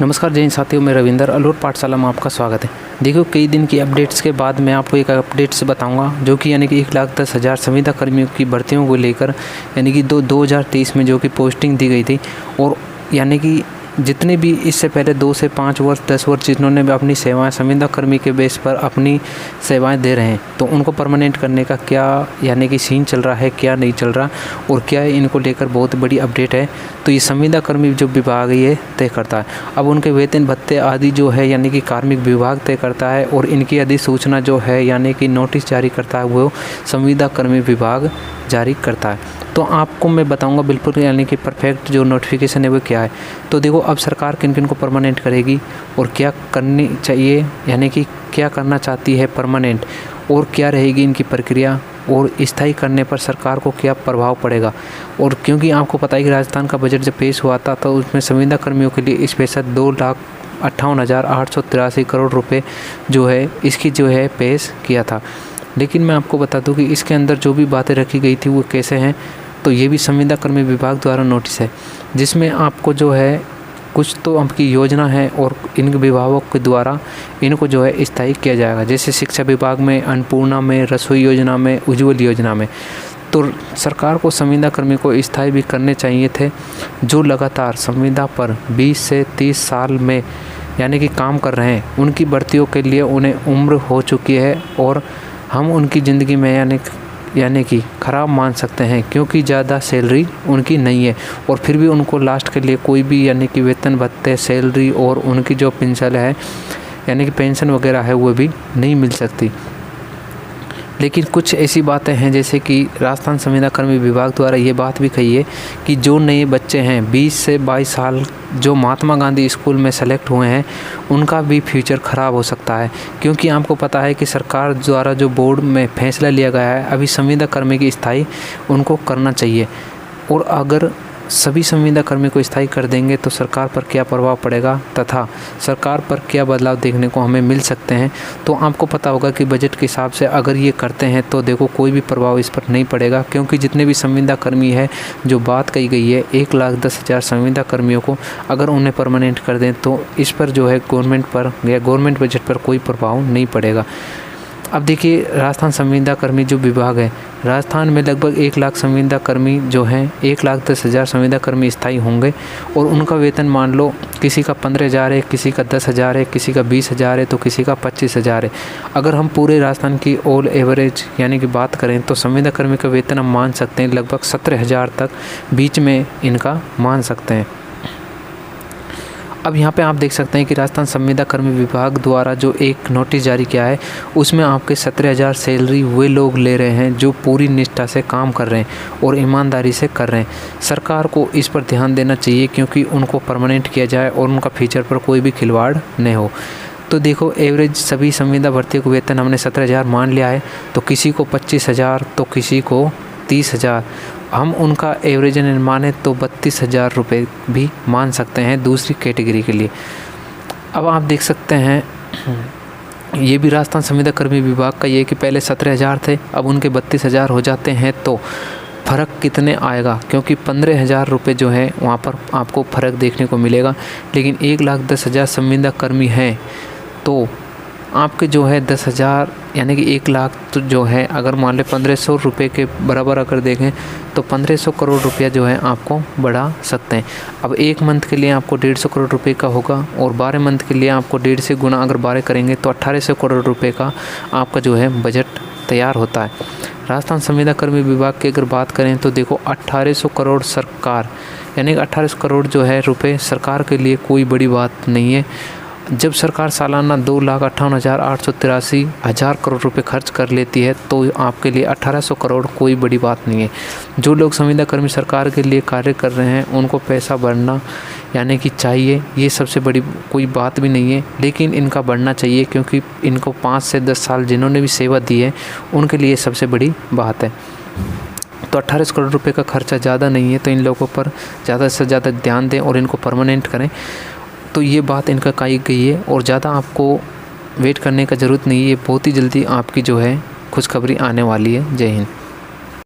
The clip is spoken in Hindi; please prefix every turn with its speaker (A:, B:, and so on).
A: नमस्कार जय हिंद साथियों, मैं रविंदर अलोट पाठशाला में आपका स्वागत है। देखो, कई दिन की अपडेट्स के बाद मैं आपको एक अपडेट्स बताऊंगा जो कि यानी कि 1,10,000 संविदा कर्मियों की भर्तियों को लेकर यानी कि 2023 में जो कि पोस्टिंग दी गई थी, और यानी कि जितने भी इससे पहले 2 से 5 वर्ष 10 वर्ष जिन्होंने भी अपनी सेवाएं संविदा कर्मी के बेस पर अपनी सेवाएं दे रहे हैं, तो उनको परमानेंट करने का क्या यानी कि सीन चल रहा है, क्या नहीं चल रहा, और क्या इनको लेकर बहुत बड़ी अपडेट है। तो ये संविदा कर्मी जो विभाग ये तय करता है। अब उनके वेतन भत्ते आदि जो है यानी कि कार्मिक विभाग तय करता है, और इनकी अधिसूचना जो है यानी कि नोटिस जारी करता है वो संविदा कर्मी विभाग जारी करता है। तो आपको मैं बताऊंगा बिल्कुल यानी कि परफेक्ट जो नोटिफिकेशन है वो क्या है। तो देखो, अब सरकार किन किन को परमानेंट करेगी और क्या करनी चाहिए, यानी कि क्या करना चाहती है परमानेंट, और क्या रहेगी इनकी प्रक्रिया, और स्थायी करने पर सरकार को क्या प्रभाव पड़ेगा। और क्योंकि आपको पता है कि राजस्थान का बजट जब पेश हुआ था तो उसमें संविदा कर्मियों के लिए स्पेशल 2,58,883 करोड़ रुपए जो है इसकी जो है पेश किया था। लेकिन मैं आपको बता दूं कि इसके अंदर जो भी बातें रखी गई थी वो कैसे हैं। तो ये भी संविदा कर्मी विभाग द्वारा नोटिस है, जिसमें आपको जो है कुछ तो आपकी योजना है और इन विभागों के द्वारा इनको जो है स्थायी किया जाएगा। जैसे शिक्षा विभाग में, अन्नपूर्णा में, रसोई योजना में, उज्ज्वल योजना में। तो सरकार को संविदा कर्मी को स्थायी भी करने चाहिए थे, जो लगातार संविदा पर 20 से 30 साल में यानी कि काम कर रहे हैं। उनकी भर्तियों के लिए उन्हें उम्र हो चुकी है और हम उनकी ज़िंदगी में यानी कि ख़राब मान सकते हैं, क्योंकि ज़्यादा सैलरी उनकी नहीं है, और फिर भी उनको लास्ट के लिए कोई भी यानी कि वेतन भत्ते, सैलरी और उनकी जो पेंशन है यानी कि पेंशन वगैरह है वो भी नहीं मिल सकती। लेकिन कुछ ऐसी बातें हैं जैसे कि राजस्थान संविदा कर्मी विभाग द्वारा ये बात भी कही है कि जो नए बच्चे हैं 20 से 22 साल जो महात्मा गांधी स्कूल में सेलेक्ट हुए हैं उनका भी फ्यूचर ख़राब हो सकता है, क्योंकि आपको पता है कि सरकार द्वारा जो बोर्ड में फैसला लिया गया है अभी संविदा कर्मी की स्थायी उनको करना चाहिए। और अगर सभी संविदा कर्मी को स्थायी कर देंगे तो सरकार पर क्या प्रभाव पड़ेगा तथा सरकार पर क्या बदलाव देखने को हमें मिल सकते हैं। तो आपको पता होगा कि बजट के हिसाब से अगर ये करते हैं तो देखो कोई भी प्रभाव इस पर नहीं पड़ेगा, क्योंकि जितने भी संविदा कर्मी है जो बात कही गई है 1,10,000 संविदा कर्मियों को अगर उन्हें परमानेंट कर दें तो इस पर जो है गवर्नमेंट पर या गवर्नमेंट बजट पर कोई प्रभाव नहीं पड़ेगा। अब देखिए, राजस्थान संविदा कर्मी जो विभाग है, राजस्थान में लगभग 1 लाख संविदा कर्मी जो हैं 1,10,000 संविदा कर्मी स्थायी होंगे, और उनका वेतन मान लो किसी का 15,000 है, किसी का 10,000 है, किसी का 20,000 है, तो किसी का 25,000 है। अगर हम पूरे राजस्थान की ऑल एवरेज यानी कि बात करें तो संविदा कर्मी का वेतन हम मान सकते हैं लगभग 17,000 तक बीच में इनका मान सकते हैं। अब यहाँ पे आप देख सकते हैं कि राजस्थान संविदा कर्मी विभाग द्वारा जो एक नोटिस जारी किया है उसमें आपके 17,000 सैलरी वे लोग ले रहे हैं जो पूरी निष्ठा से काम कर रहे हैं और ईमानदारी से कर रहे हैं। सरकार को इस पर ध्यान देना चाहिए, क्योंकि उनको परमानेंट किया जाए और उनका फ्यूचर पर कोई भी खिलवाड़ नहीं हो। तो देखो, एवरेज सभी संविदा भर्तियों को वेतन हमने 17,000 मान लिया है, तो किसी को 25,000 तो किसी को 30,000, हम उनका एवरेज माने तो 32,000 रुपये भी मान सकते हैं दूसरी कैटेगरी के लिए। अब आप देख सकते हैं ये भी राजस्थान संविदा कर्मी विभाग का ये कि पहले 17,000 थे, अब उनके 32,000 हो जाते हैं, तो फ़र्क कितने आएगा, क्योंकि 15,000 रुपये जो है वहाँ पर आपको फ़र्क देखने को मिलेगा। लेकिन 1,10,000 संविदा कर्मी हैं तो आपके जो है 10,000 यानी कि 1 लाख तो जो है अगर मान लें 1,500 रुपये के बराबर अगर देखें तो 1,500 करोड़ रुपया जो है आपको बढ़ा सकते हैं। अब 1 मंथ के लिए आपको 150 करोड़ रुपये का होगा, और 12 मंथ के लिए आपको 1.5 से गुना अगर 12 करेंगे तो 1,800 करोड़ रुपये का आपका जो है बजट तैयार होता है। राजस्थान संविदा कर्मी विभाग की अगर बात करें तो देखो 1,800 करोड़ सरकार यानी कि 1,800 करोड़ जो है रुपये सरकार के लिए कोई बड़ी बात नहीं है। जब सरकार सालाना 2,58,883 करोड़ रुपए खर्च कर लेती है तो आपके लिए 1,800 करोड़ कोई बड़ी बात नहीं है। जो लोग संविदा कर्मी सरकार के लिए कार्य कर रहे हैं उनको पैसा बढ़ना यानी कि चाहिए, ये सबसे बड़ी कोई बात भी नहीं है, लेकिन इनका बढ़ना चाहिए, क्योंकि इनको 5 से 10 साल जिन्होंने भी सेवा दी है उनके लिए सबसे बड़ी बात है। तो 1,800 करोड़ रुपये का खर्चा ज़्यादा नहीं है, तो इन लोगों पर ज़्यादा से ज़्यादा ध्यान दें और इनको परमानेंट करें। तो ये बात इनका कही गई है, और ज़्यादा आपको वेट करने का ज़रूरत नहीं है, बहुत ही जल्दी आपकी जो है खुशखबरी आने वाली है। जय हिंद।